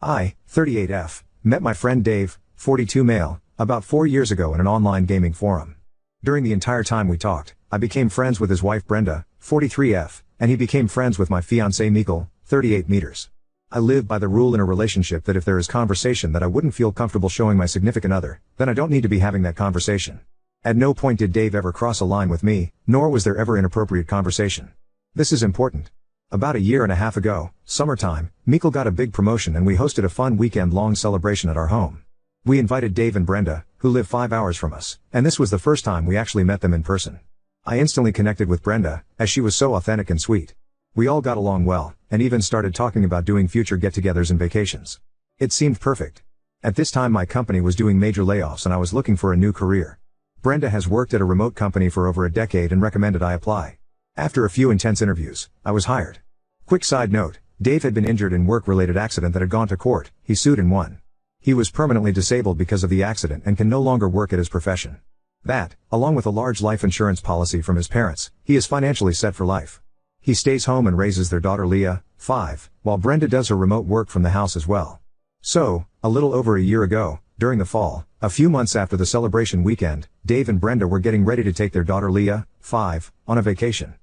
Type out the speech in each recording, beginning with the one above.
I, 38F, met my friend Dave, 42 male, about 4 years ago in an online gaming forum. During the entire time we talked, I became friends with his wife Brenda, 43F, and he became friends with my fiancée Mikkel, 38 meters. I live by the rule in a relationship that if there is conversation that I wouldn't feel comfortable showing my significant other, then I don't need to be having that conversation. At no point did Dave ever cross a line with me, nor was there ever inappropriate conversation. This is important. About a year and a half ago, summertime, Mikkel got a big promotion and we hosted a fun weekend-long celebration at our home. We invited Dave and Brenda, who live 5 hours from us, and this was the first time we actually met them in person. I instantly connected with Brenda, as she was so authentic and sweet. We all got along well, and even started talking about doing future get-togethers and vacations. It seemed perfect. At this time my company was doing major layoffs and I was looking for a new career. Brenda has worked at a remote company for over a decade and recommended I apply. After a few intense interviews, I was hired. Quick side note, Dave had been injured in work-related accident that had gone to court. He sued and won. He was permanently disabled because of the accident and can no longer work at his profession. That, along with a large life insurance policy from his parents, he is financially set for life. He stays home and raises their daughter Leah, 5, while Brenda does her remote work from the house as well. So, a little over a year ago, during the fall, a few months after the celebration weekend, Dave and Brenda were getting ready to take their daughter Leah, 5, on a vacation.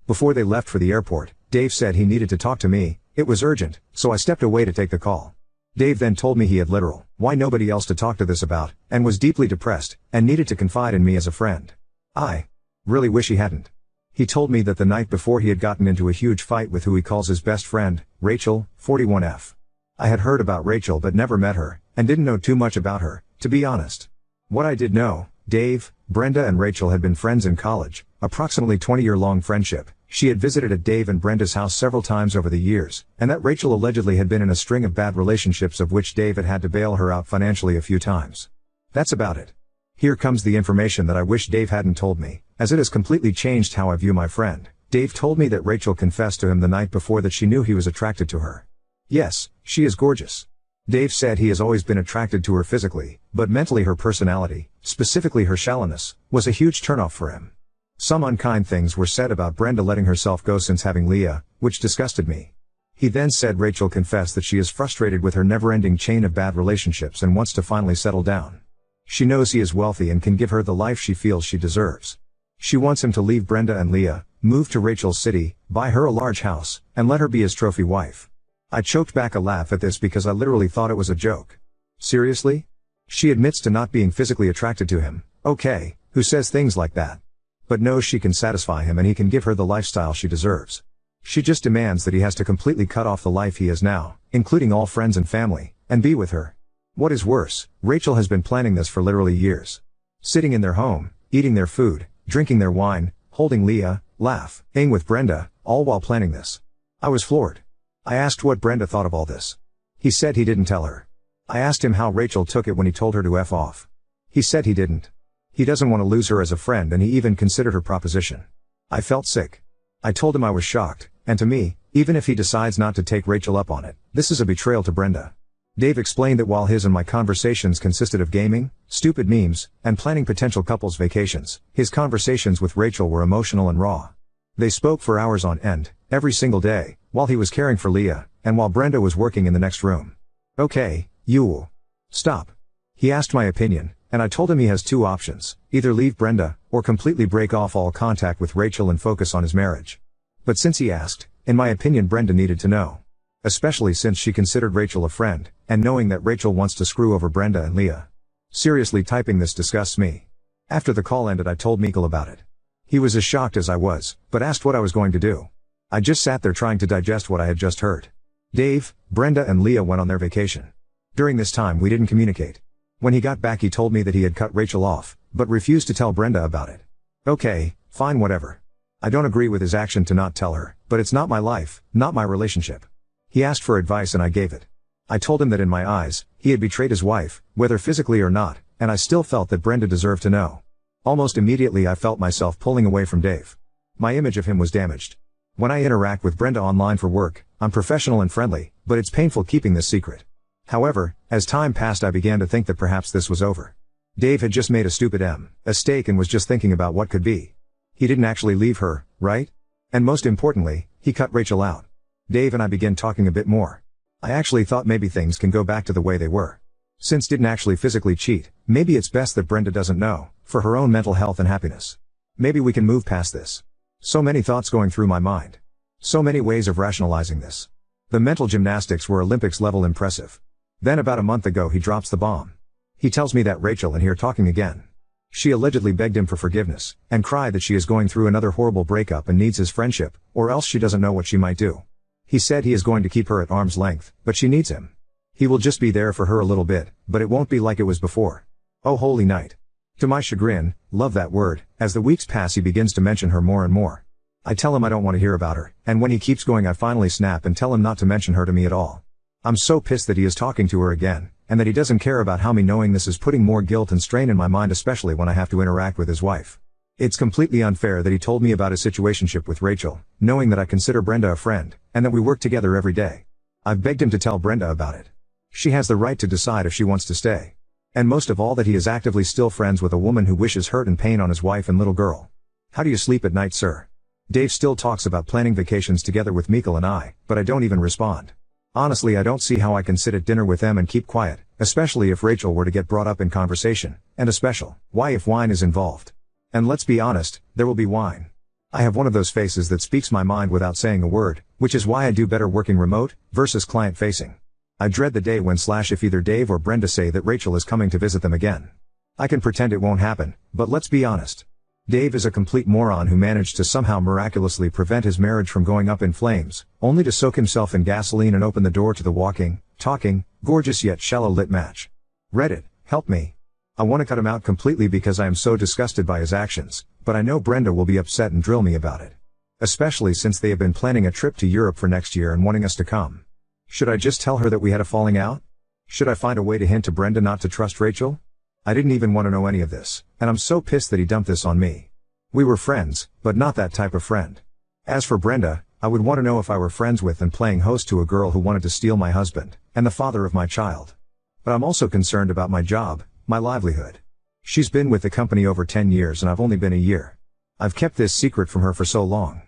Before they left for the airport, Dave said he needed to talk to me. It was urgent, so I stepped away to take the call. Dave then told me he had why nobody else to talk to this about, and was deeply depressed, and needed to confide in me as a friend. I really wish he hadn't. He told me that the night before he had gotten into a huge fight with who he calls his best friend, Rachel, 41F. I had heard about Rachel but never met her, and didn't know too much about her, to be honest. What I did know, Dave, Brenda and Rachel had been friends in college, approximately 20-year-long friendship. She had visited at Dave and Brenda's house several times over the years, and that Rachel allegedly had been in a string of bad relationships of which Dave had to bail her out financially a few times. That's about it. Here comes the information that I wish Dave hadn't told me, as it has completely changed how I view my friend. Dave told me that Rachel confessed to him the night before that she knew he was attracted to her. Yes, she is gorgeous. Dave said he has always been attracted to her physically, but mentally her personality, specifically her shallowness, was a huge turnoff for him. Some unkind things were said about Brenda letting herself go since having Leah, which disgusted me. He then said Rachel confessed that she is frustrated with her never-ending chain of bad relationships and wants to finally settle down. She knows he is wealthy and can give her the life she feels she deserves. She wants him to leave Brenda and Leah, move to Rachel's city, buy her a large house, and let her be his trophy wife. I choked back a laugh at this because I literally thought it was a joke. Seriously? She admits to not being physically attracted to him. Okay, who says things like that? But knows she can satisfy him and he can give her the lifestyle she deserves. She just demands that he has to completely cut off the life he has now, including all friends and family, and be with her. What is worse, Rachel has been planning this for literally years. Sitting in their home, eating their food, drinking their wine, holding Leah, laughing with Brenda, all while planning this. I was floored. I asked what Brenda thought of all this. He said he didn't tell her. I asked him how Rachel took it when he told her to F off. He said he didn't. He doesn't want to lose her as a friend and he even considered her proposition. I felt sick. I told him I was shocked, and to me, even if he decides not to take Rachel up on it, this is a betrayal to Brenda. Dave explained that while his and my conversations consisted of gaming, stupid memes, and planning potential couples vacations, his conversations with Rachel were emotional and raw. They spoke for hours on end, every single day, while he was caring for Leah, and while Brenda was working in the next room. Okay, you stop. He asked my opinion, and I told him he has two options, either leave Brenda, or completely break off all contact with Rachel and focus on his marriage. But since he asked, in my opinion Brenda needed to know. Especially since she considered Rachel a friend, and knowing that Rachel wants to screw over Brenda and Leah. Seriously, typing this disgusts me. After the call ended I told Mikkel about it. He was as shocked as I was, but asked what I was going to do. I just sat there trying to digest what I had just heard. Dave, Brenda and Leah went on their vacation. During this time we didn't communicate. When he got back he told me that he had cut Rachel off, but refused to tell Brenda about it. Okay, fine, whatever. I don't agree with his action to not tell her, but it's not my life, not my relationship. He asked for advice and I gave it. I told him that in my eyes, he had betrayed his wife, whether physically or not, and I still felt that Brenda deserved to know. Almost immediately I felt myself pulling away from Dave. My image of him was damaged. When I interact with Brenda online for work, I'm professional and friendly, but it's painful keeping this secret. However, as time passed I began to think that perhaps this was over. Dave had just made a stupid mistake and was just thinking about what could be. He didn't actually leave her, right? And most importantly, he cut Rachel out. Dave and I began talking a bit more. I actually thought maybe things can go back to the way they were. Since didn't actually physically cheat, maybe it's best that Brenda doesn't know, for her own mental health and happiness. Maybe we can move past this. So many thoughts going through my mind. So many ways of rationalizing this. The mental gymnastics were Olympics level impressive. Then about a month ago he drops the bomb. He tells me that Rachel and he are talking again. She allegedly begged him for forgiveness, and cried that she is going through another horrible breakup and needs his friendship, or else she doesn't know what she might do. He said he is going to keep her at arm's length, but she needs him. He will just be there for her a little bit, but it won't be like it was before. Oh holy night. To my chagrin, love that word, as the weeks pass he begins to mention her more and more. I tell him I don't want to hear about her, and when he keeps going I finally snap and tell him not to mention her to me at all. I'm so pissed that he is talking to her again, and that he doesn't care about me knowing this is putting more guilt and strain in my mind, especially when I have to interact with his wife. It's completely unfair that he told me about his situationship with Rachel, knowing that I consider Brenda a friend, and that we work together every day. I've begged him to tell Brenda about it. She has the right to decide if she wants to stay. And most of all that he is actively still friends with a woman who wishes hurt and pain on his wife and little girl. How do you sleep at night, sir? Dave still talks about planning vacations together with Mikkel and I, but I don't even respond. Honestly, I don't see how I can sit at dinner with them and keep quiet, especially if Rachel were to get brought up in conversation, and a special, why if wine is involved. And let's be honest, there will be wine. I have one of those faces that speaks my mind without saying a word, which is why I do better working remote, versus client facing. I dread the day when if either Dave or Brenda say that Rachel is coming to visit them again. I can pretend it won't happen, but let's be honest. Dave is a complete moron who managed to somehow miraculously prevent his marriage from going up in flames, only to soak himself in gasoline and open the door to the walking, talking, gorgeous yet shallow lit match. Reddit, help me. I want to cut him out completely because I am so disgusted by his actions, but I know Brenda will be upset and drill me about it. Especially since they have been planning a trip to Europe for next year and wanting us to come. Should I just tell her that we had a falling out? Should I find a way to hint to Brenda not to trust Rachel? I didn't even want to know any of this, and I'm so pissed that he dumped this on me. We were friends, but not that type of friend. As for Brenda, I would want to know if I were friends with and playing host to a girl who wanted to steal my husband, and the father of my child. But I'm also concerned about my job, my livelihood. She's been with the company over 10 years and I've only been a year. I've kept this secret from her for so long.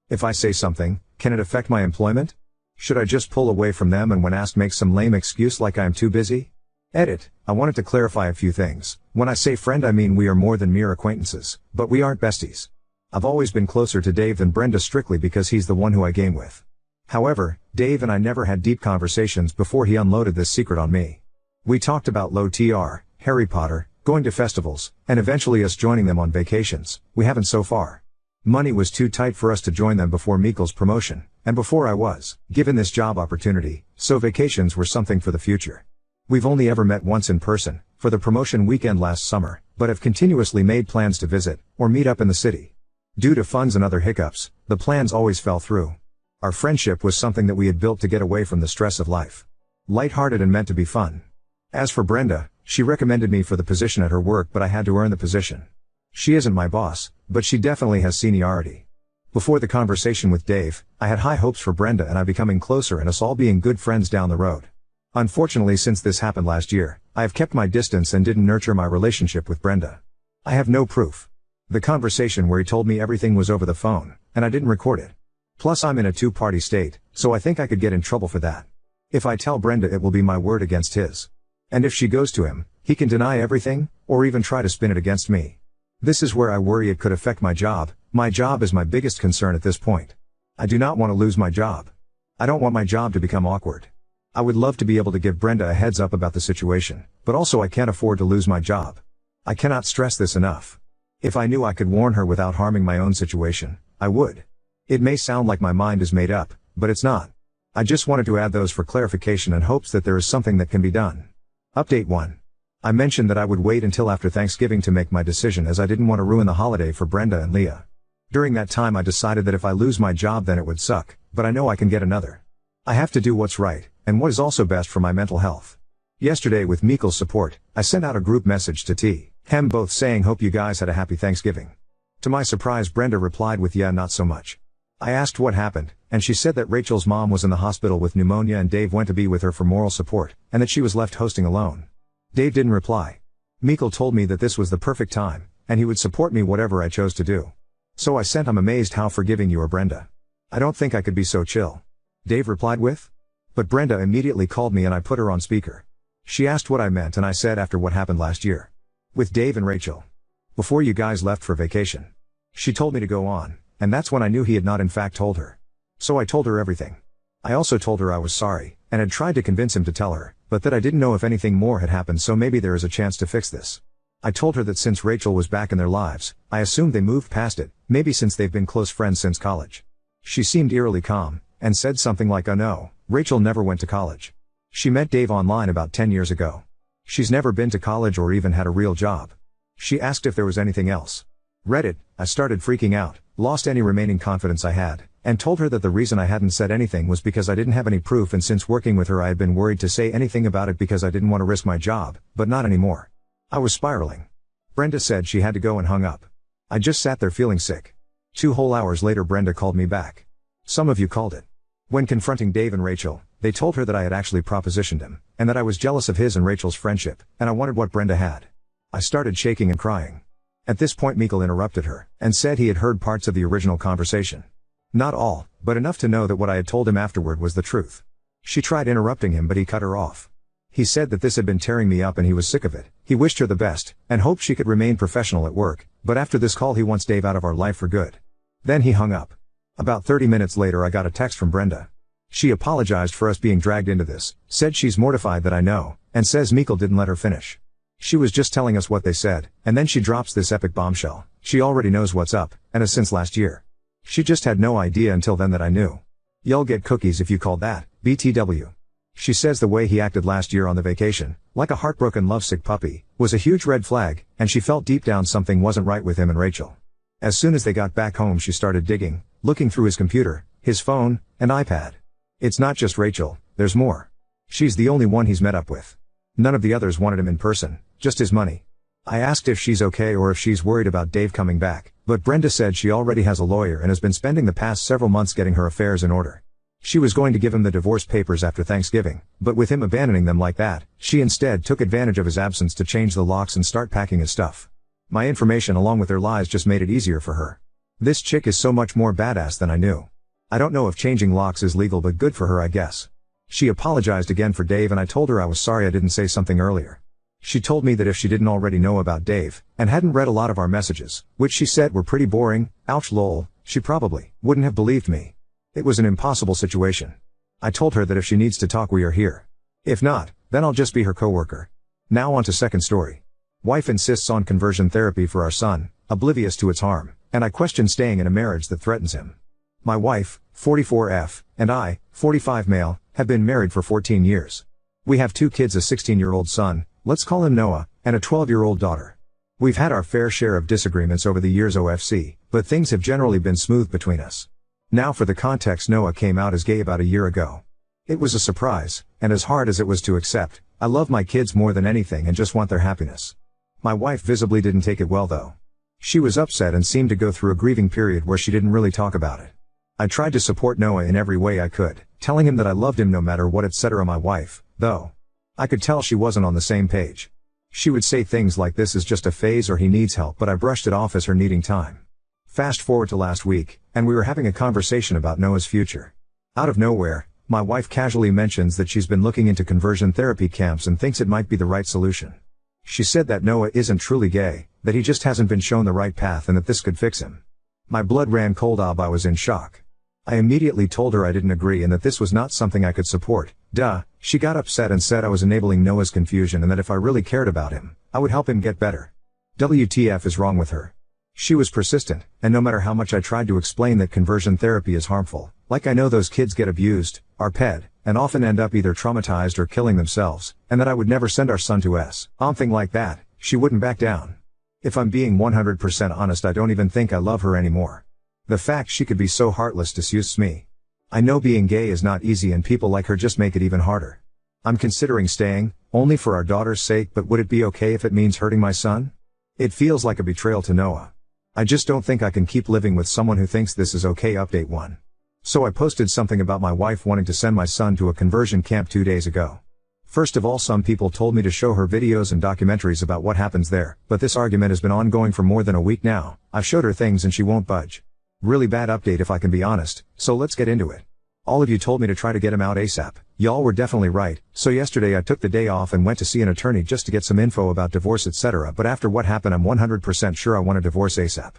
If I say something, can it affect my employment? Should I just pull away from them and when asked make some lame excuse like I am too busy? Edit, I wanted to clarify a few things. When I say friend I mean we are more than mere acquaintances, but we aren't besties. I've always been closer to Dave than Brenda strictly because he's the one who I game with. However, Dave and I never had deep conversations before he unloaded this secret on me. We talked about low TR, Harry Potter, going to festivals, and eventually us joining them on vacations. We haven't so far. Money was too tight for us to join them before Mikkel's promotion, and before I was given this job opportunity, so vacations were something for the future. We've only ever met once in person, for the promotion weekend last summer, but have continuously made plans to visit, or meet up in the city. Due to funds and other hiccups, the plans always fell through. Our friendship was something that we had built to get away from the stress of life. Lighthearted and meant to be fun. As for Brenda, she recommended me for the position at her work but I had to earn the position. She isn't my boss, but she definitely has seniority. Before the conversation with Dave, I had high hopes for Brenda and I becoming closer and us all being good friends down the road. Unfortunately, since this happened last year, I have kept my distance and didn't nurture my relationship with Brenda. I have no proof. The conversation where he told me everything was over the phone, and I didn't record it. Plus I'm in a two-party state, so I think I could get in trouble for that. If I tell Brenda it will be my word against his. And if she goes to him, he can deny everything, or even try to spin it against me. This is where I worry it could affect my job. My job is my biggest concern at this point. I do not want to lose my job. I don't want my job to become awkward. I would love to be able to give Brenda a heads up about the situation, but also I can't afford to lose my job. I cannot stress this enough. If I knew I could warn her without harming my own situation, I would. It may sound like my mind is made up, but it's not. I just wanted to add those for clarification and hopes that there is something that can be done. Update 1. I mentioned that I would wait until after Thanksgiving to make my decision as I didn't want to ruin the holiday for Brenda and Leah. During that time I decided that if I lose my job then it would suck, but I know I can get another. I have to do what's right, and what is also best for my mental health. Yesterday with Mikkel's support, I sent out a group message to Hem both saying hope you guys had a happy Thanksgiving. To my surprise Brenda replied with yeah not so much. I asked what happened, and she said that Rachel's mom was in the hospital with pneumonia and Dave went to be with her for moral support, and that she was left hosting alone. Dave didn't reply. Mikkel told me that this was the perfect time, and he would support me whatever I chose to do. So I sent I'm amazed how forgiving you are Brenda. I don't think I could be so chill. Dave replied with, But Brenda immediately called me and I put her on speaker. She asked what I meant and I said after what happened last year. With Dave and Rachel. Before you guys left for vacation. She told me to go on, and that's when I knew he had not in fact told her. So I told her everything. I also told her I was sorry, and had tried to convince him to tell her, but that I didn't know if anything more had happened, so maybe there is a chance to fix this. I told her that since Rachel was back in their lives, I assumed they moved past it, maybe since they've been close friends since college. She seemed eerily calm, and said something like, "Oh no, Rachel never went to college. She met Dave online about 10 years ago. She's never been to college or even had a real job." She asked if there was anything else. Read it, I started freaking out, lost any remaining confidence I had, and told her that the reason I hadn't said anything was because I didn't have any proof, and since working with her I had been worried to say anything about it because I didn't want to risk my job, but not anymore. I was spiraling. Brenda said she had to go and hung up. I just sat there feeling sick. 2 whole hours later Brenda called me back. Some of you called it. When confronting Dave and Rachel, they told her that I had actually propositioned him, and that I was jealous of his and Rachel's friendship, and I wanted what Brenda had. I started shaking and crying. At this point Mikkel interrupted her, and said he had heard parts of the original conversation. Not all, but enough to know that what I had told him afterward was the truth. She tried interrupting him but he cut her off. He said that this had been tearing me up and he was sick of it. He wished her the best, and hoped she could remain professional at work, but after this call he wants Dave out of our life for good. Then he hung up. About 30 minutes later I got a text from Brenda. She apologized for us being dragged into this, said she's mortified that I know, and says Mikkel didn't let her finish. She was just telling us what they said, and then she drops this epic bombshell. She already knows what's up, and has since last year. She just had no idea until then that I knew. You'll get cookies if you call that, BTW. She says the way he acted last year on the vacation, like a heartbroken lovesick puppy, was a huge red flag, and she felt deep down something wasn't right with him and Rachel. As soon as they got back home she started digging, looking through his computer, his phone, and iPad. It's not just Rachel, there's more. She's the only one he's met up with. None of the others wanted him in person, just his money. I asked if she's okay or if she's worried about Dave coming back, but Brenda said she already has a lawyer and has been spending the past several months getting her affairs in order. She was going to give him the divorce papers after Thanksgiving, but with him abandoning them like that, she instead took advantage of his absence to change the locks and start packing his stuff. My information along with her lies just made it easier for her. This chick is so much more badass than I knew. I don't know if changing locks is legal, but good for her I guess. She apologized again for Dave and I told her I was sorry I didn't say something earlier. She told me that if she didn't already know about Dave, and hadn't read a lot of our messages, which she said were pretty boring, ouch lol, she probably wouldn't have believed me. It was an impossible situation. I told her that if she needs to talk we are here. If not, then I'll just be her coworker. Now on to second story. Wife insists on conversion therapy for our son, oblivious to its harm, and I question staying in a marriage that threatens him. My wife, 44F, and I, 45 male, have been married for 14 years. We have 2 kids, a 16-year-old son, let's call him Noah, and a 12-year-old daughter. We've had our fair share of disagreements over the years OFC, but things have generally been smooth between us. Now for the context, Noah came out as gay about a year ago. It was a surprise, and as hard as it was to accept, I love my kids more than anything and just want their happiness. My wife visibly didn't take it well though. She was upset and seemed to go through a grieving period where she didn't really talk about it. I tried to support Noah in every way I could, telling him that I loved him no matter what etc. My wife, though, I could tell she wasn't on the same page. She would say things like this is just a phase or he needs help, but I brushed it off as her needing time. Fast forward to last week, and we were having a conversation about Noah's future. Out of nowhere, my wife casually mentions that she's been looking into conversion therapy camps and thinks it might be the right solution. She said that Noah isn't truly gay, that he just hasn't been shown the right path and that this could fix him. My blood ran cold. I was in shock. I immediately told her I didn't agree and that this was not something I could support. She got upset and said I was enabling Noah's confusion and that if I really cared about him, I would help him get better. WTF is wrong with her? She was persistent, and no matter how much I tried to explain that conversion therapy is harmful, like I know those kids get abused, are ped, and often end up either traumatized or killing themselves, and that I would never send our son to something like that, she wouldn't back down. If I'm being 100% honest, I don't even think I love her anymore. The fact she could be so heartless disgusts me. I know being gay is not easy and people like her just make it even harder. I'm considering staying, only for our daughter's sake, but would it be okay if it means hurting my son? It feels like a betrayal to Noah. I just don't think I can keep living with someone who thinks this is okay. Update 1. So I posted something about my wife wanting to send my son to a conversion camp 2 days ago. First of all, some people told me to show her videos and documentaries about what happens there, but this argument has been ongoing for more than a week now. I've showed her things and she won't budge. Really bad update if I can be honest, so let's get into it. All of you told me to try to get him out ASAP. Y'all were definitely right, so yesterday I took the day off and went to see an attorney just to get some info about divorce etc. But after what happened I'm 100% sure I want a divorce ASAP.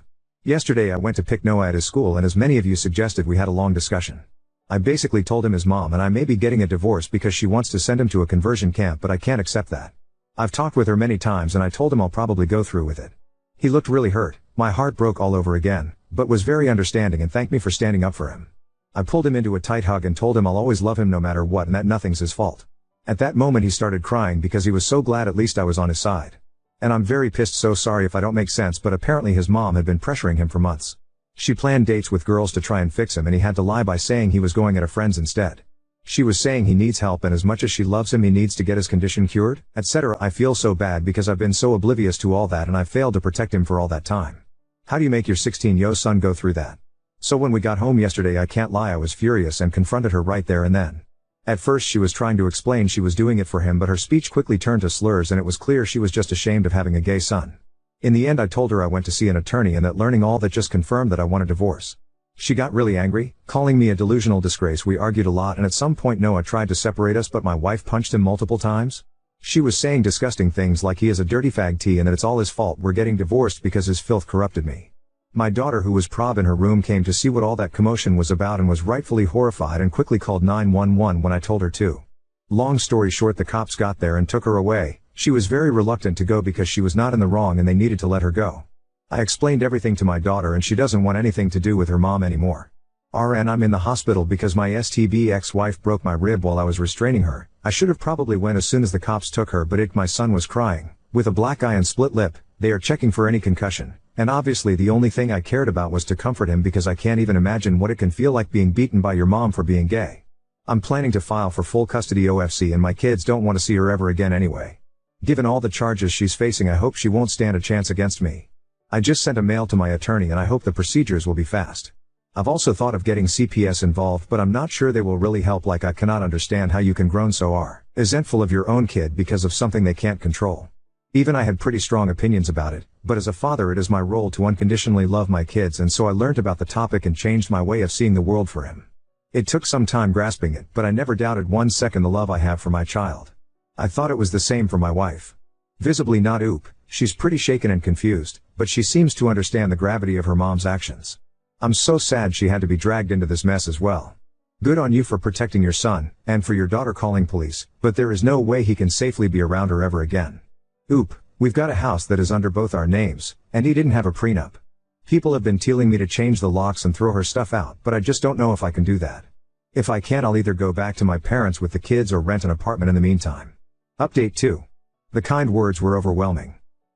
Yesterday I went to pick Noah at his school and as many of you suggested we had a long discussion. I basically told him his mom and I may be getting a divorce because she wants to send him to a conversion camp but I can't accept that. I've talked with her many times and I told him I'll probably go through with it. He looked really hurt, my heart broke all over again, but was very understanding and thanked me for standing up for him. I pulled him into a tight hug and told him I'll always love him no matter what and that nothing's his fault. At that moment he started crying because he was so glad at least I was on his side. And I'm very pissed, so sorry if I don't make sense, but apparently his mom had been pressuring him for months. She planned dates with girls to try and fix him and he had to lie by saying he was going at a friend's instead. She was saying he needs help and as much as she loves him he needs to get his condition cured, etc. I feel so bad because I've been so oblivious to all that and I failed to protect him for all that time. How do you make your 16-year-old son go through that? So when we got home yesterday I can't lie I was furious and confronted her right there and then. At first she was trying to explain she was doing it for him but her speech quickly turned to slurs and it was clear she was just ashamed of having a gay son. In the end I told her I went to see an attorney and that learning all that just confirmed that I want a divorce. She got really angry, calling me a delusional disgrace. We argued a lot and at some point Noah tried to separate us but my wife punched him multiple times. She was saying disgusting things like he is a dirty fag T and that it's all his fault we're getting divorced because his filth corrupted me. My daughter who was prob in her room came to see what all that commotion was about and was rightfully horrified and quickly called 911 when I told her to. Long story short the cops got there and took her away. She was very reluctant to go because she was not in the wrong and they needed to let her go. I explained everything to my daughter and she doesn't want anything to do with her mom anymore. RN I'm in the hospital because my STB ex-wife broke my rib while I was restraining her. I should have probably went as soon as the cops took her but my son was crying, with a black eye and split lip. They are checking for any concussion. And obviously the only thing I cared about was to comfort him because I can't even imagine what it can feel like being beaten by your mom for being gay. I'm planning to file for full custody OFC and my kids don't want to see her ever again anyway. Given all the charges she's facing I hope she won't stand a chance against me. I just sent a mail to my attorney and I hope the procedures will be fast. I've also thought of getting CPS involved but I'm not sure they will really help. Like I cannot understand how you can grown so are resentful of your own kid because of something they can't control. Even I had pretty strong opinions about it, but as a father it is my role to unconditionally love my kids and so I learned about the topic and changed my way of seeing the world for him. It took some time grasping it, but I never doubted 1 second the love I have for my child. I thought it was the same for my wife. Visibly not oop, she's pretty shaken and confused, but she seems to understand the gravity of her mom's actions. I'm so sad she had to be dragged into this mess as well. Good on you for protecting your son, and for your daughter calling police, but there is no way he can safely be around her ever again. Oop, we've got a house that is under both our names, and he didn't have a prenup. People have been telling me to change the locks and throw her stuff out, but I just don't know if I can do that. If I can't I'll either go back to my parents with the kids or rent an apartment in the meantime. Update 2. The kind words were overwhelming.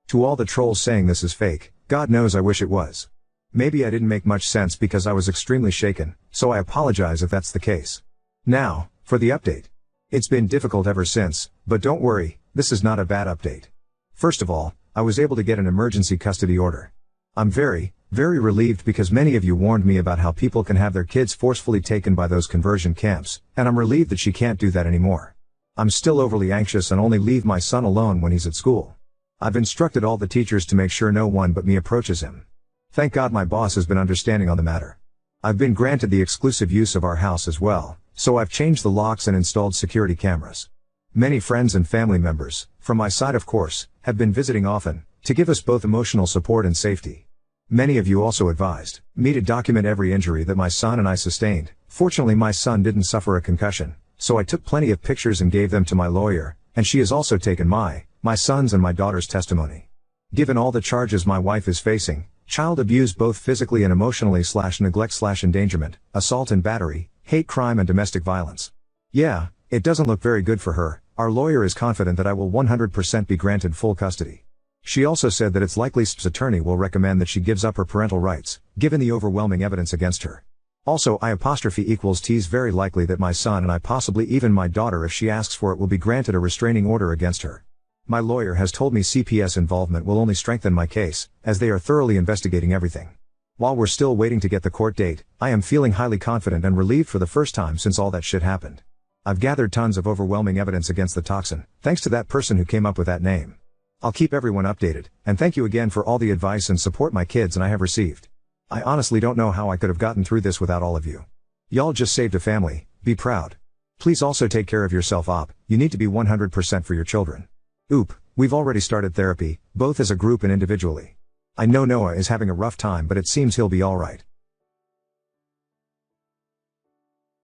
To all the trolls saying this is fake, God knows I wish it was. Maybe I didn't make much sense because I was extremely shaken, so I apologize if that's the case. Now, for the update. It's been difficult ever since, but don't worry, this is not a bad update. First of all, I was able to get an emergency custody order. I'm very relieved because many of you warned me about how people can have their kids forcefully taken by those conversion camps, and I'm relieved that she can't do that anymore. I'm still overly anxious and only leave my son alone when he's at school. I've instructed all the teachers to make sure no one but me approaches him. Thank God my boss has been understanding on the matter. I've been granted the exclusive use of our house as well, so I've changed the locks and installed security cameras. Many friends and family members, from my side of course, have been visiting often, to give us both emotional support and safety. Many of you also advised me to document every injury that my son and I sustained. Fortunately my son didn't suffer a concussion, so I took plenty of pictures and gave them to my lawyer, and she has also taken my son's and my daughter's testimony. Given all the charges my wife is facing, child abuse both physically and emotionally / neglect / endangerment, assault and battery, hate crime and domestic violence. Yeah, it doesn't look very good for her. Our lawyer is confident that I will 100% be granted full custody. She also said that it's likely SP's attorney will recommend that she gives up her parental rights, given the overwhelming evidence against her. Also T's very likely that my son and I, possibly even my daughter if she asks for it, will be granted a restraining order against her. My lawyer has told me CPS involvement will only strengthen my case, as they are thoroughly investigating everything. While we're still waiting to get the court date, I am feeling highly confident and relieved for the first time since all that shit happened. I've gathered tons of overwhelming evidence against the toxin, thanks to that person who came up with that name. I'll keep everyone updated, and thank you again for all the advice and support my kids and I have received. I honestly don't know how I could have gotten through this without all of you. Y'all just saved a family, be proud. Please also take care of yourself op, you need to be 100% for your children. Oop, we've already started therapy, both as a group and individually. I know Noah is having a rough time but it seems he'll be alright.